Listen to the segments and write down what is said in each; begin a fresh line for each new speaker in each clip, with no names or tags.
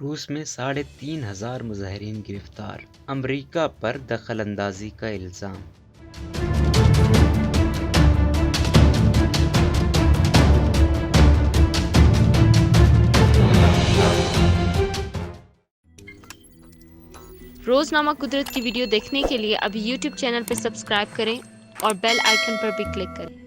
روس میں 3,500 مظاہرین گرفتار، امریکہ پر دخل اندازی کا الزام۔
روزنامہ قدرت کی ویڈیو دیکھنے کے لیے ابھی یوٹیوب چینل پر سبسکرائب کریں اور بیل آئیکن پر بھی کلک کریں۔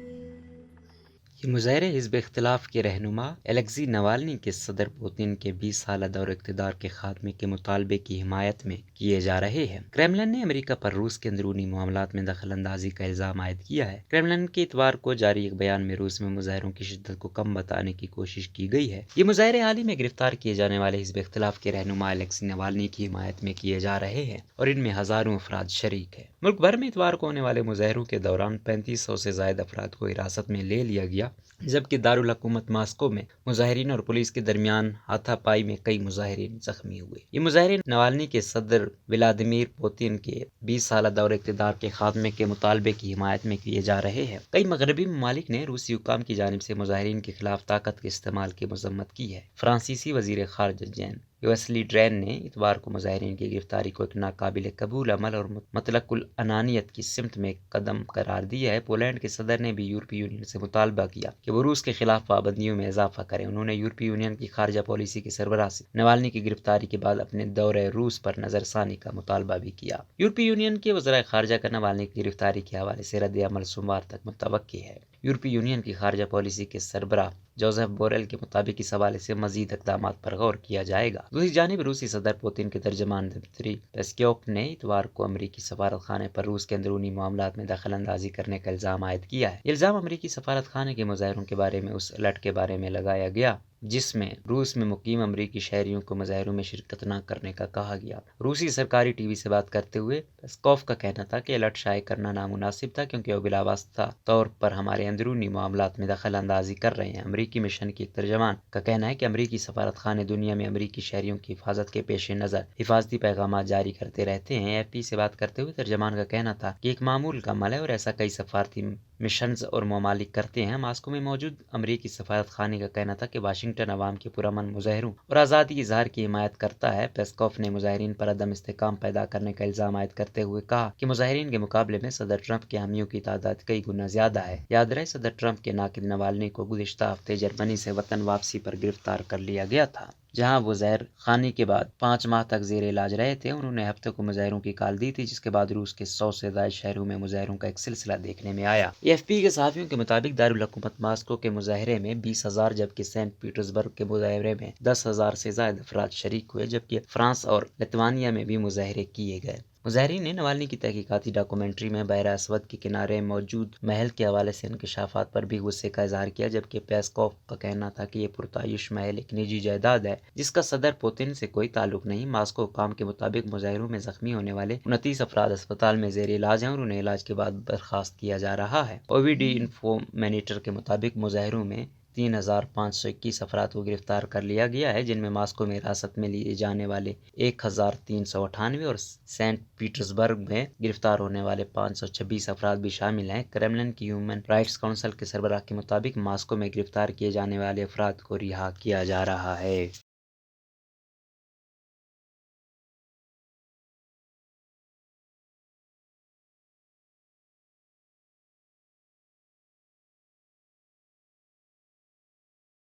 یہ مظاہرے حزب اختلاف کے رہنما الیکزی نوالنی کے صدر پوتین کے 20 سالہ دور اقتدار کے خاتمے کے مطالبے کی حمایت میں کیے جا رہے ہیں۔ کرملن نے امریکہ پر روس کے اندرونی معاملات میں دخل اندازی کا الزام عائد کیا ہے۔ کرملن کے اتوار کو جاری ایک بیان میں روس میں مظاہروں کی شدت کو کم بتانے کی کوشش کی گئی ہے۔ یہ مظاہرے حال ہی میں گرفتار کیے جانے والے حزب اختلاف کے رہنما الیکزی نوالنی کی حمایت میں کیے جا رہے ہیں اور ان میں ہزاروں افراد شریک ہیں۔ ملک بھر میں اتوار کو ہونے والے مظاہروں کے دوران 3500 سے زائد افراد کو حراست میں لے لیا گیا، جبکہ دارالحکومت ماسکو میں مظاہرین اور پولیس کے درمیان ہاتھا پائی میں کئی مظاہرین زخمی ہوئے۔ یہ مظاہرے نوالنی کے صدر ولادیمیر پوتین کے 20 سالہ دور اقتدار کے خاتمے کے مطالبے کی حمایت میں کیے جا رہے ہیں۔ کئی مغربی ممالک نے روسی حکام کی جانب سے مظاہرین کے خلاف طاقت کے استعمال کی مذمت کی ہے۔ فرانسیسی وزیر خارجہ جین ویسلی ڈرین نے اتوار کو مظاہرین کی گرفتاری کو ایک ناقابل قبول عمل اور مطلق العنانیت کی سمت میں قدم قرار دیا ہے۔ پولینڈ کے صدر نے بھی یورپی یونین سے مطالبہ کیا کہ وہ روس کے خلاف پابندیوں میں اضافہ کریں۔ انہوں نے یورپی یونین کی خارجہ پالیسی کے سربراہ سے نوالنی کی گرفتاری کے بعد اپنے دورہ روس پر نظر ثانی کا مطالبہ بھی کیا۔ یورپی یونین کے وزراء خارجہ کا نوالنی کی گرفتاری کے حوالے سے رد عمل سوموار تک متوقع ہے۔ یورپی یونین کی خارجہ پالیسی کے سربراہ جوزف بوریل کے مطابق اس حوالے سے مزید اقدامات پر غور کیا جائے گا۔ دوسری جانب روسی صدر پوتین کے ترجمان دمتری پیسکوف نے اتوار کو امریکی سفارت خانے پر روس کے اندرونی معاملات میں دخل اندازی کرنے کا الزام عائد کیا ہے۔ یہ الزام امریکی سفارت خانے کے مظاہروں کے بارے میں اس الرٹ کے بارے میں لگایا گیا جس میں روس میں مقیم امریکی شہریوں کو مظاہروں میں شرکت نہ کرنے کا کہا گیا۔ روسی سرکاری ٹی وی سے بات کرتے ہوئے پیسکوف کا کہنا تھا کہ الرٹ شائع کرنا نامناسب تھا کیونکہ وہ بلاواسطہ طور پر ہمارے اندرونی معاملات میں دخل اندازی کر رہے ہیں۔ امریکی مشن کے ایک ترجمان کا کہنا ہے کہ امریکی سفارت خانے دنیا میں امریکی شہریوں کی حفاظت کے پیش نظر حفاظتی پیغامات جاری کرتے رہتے ہیں۔ ایف پی سے بات کرتے ہوئے ترجمان کا کہنا تھا کہ ایک معمول کا عمل ہے اور ایسا کئی سفارتی مشنز اور ممالک کرتے ہیں۔ ماسکو میں موجود امریکی سفارت خانے کا کہنا تھا کہ واشنگٹن عوام کے پرامن مظاہروں اور آزادی اظہار کی حمایت کرتا ہے۔ پیسکوف نے مظاہرین پر عدم استحکام پیدا کرنے کا الزام عائد کرتے ہوئے کہا کہ مظاہرین کے مقابلے میں صدر ٹرمپ کے حامیوں کی تعداد کئی گنا زیادہ ہے۔ یاد رہے صدر ٹرمپ کے ناقد نوالنی کو گزشتہ ہفتے جرمنی سے وطن واپسی پر گرفتار کر لیا گیا تھا، جہاں وہ زہر خانی کے بعد 5 ماہ تک زیر علاج رہے تھے۔ انہوں نے ہفتے کو مظاہروں کی کال دی تھی، جس کے بعد روس کے 100 سے زائد شہروں میں مظاہروں کا ایک سلسلہ دیکھنے میں آیا۔ ایف پی کے صحافیوں کے مطابق دارالحکومت ماسکو کے مظاہرے میں 20,000 جبکہ سینٹ پیٹرزبرگ کے مظاہرے میں 10,000 سے زائد افراد شریک ہوئے، جبکہ فرانس اور لتوانیا میں بھی مظاہرے کیے گئے۔ مظاہرین نے نوالنی کی تحقیقاتی ڈاکومنٹری میں بحیرہ اسود کے کنارے موجود محل کے حوالے سے انکشافات پر بھی غصے کا اظہار کیا، جبکہ پیسکوف کا کہنا تھا کہ یہ پرتعیش محل ایک نجی جائیداد ہے جس کا صدر پوتین سے کوئی تعلق نہیں۔ ماسکو حکام کے مطابق مظاہروں میں زخمی ہونے والے 29 افراد اسپتال میں زیر علاج ہیں اور انہیں علاج کے بعد برخاست کیا جا رہا ہے۔ او وی ڈی انفو مینیٹر کے مطابق مظاہروں میں 3,521 افراد کو گرفتار کر لیا گیا ہے، جن میں ماسکو میں حراست میں لیے جانے والے 1,398 اور سینٹ پیٹرزبرگ میں گرفتار ہونے والے 526 افراد بھی شامل ہیں۔ کرملن کی ہیومن رائٹس کونسل کے سربراہ کے مطابق ماسکو میں گرفتار کیے جانے والے افراد کو رہا کیا جا رہا ہے۔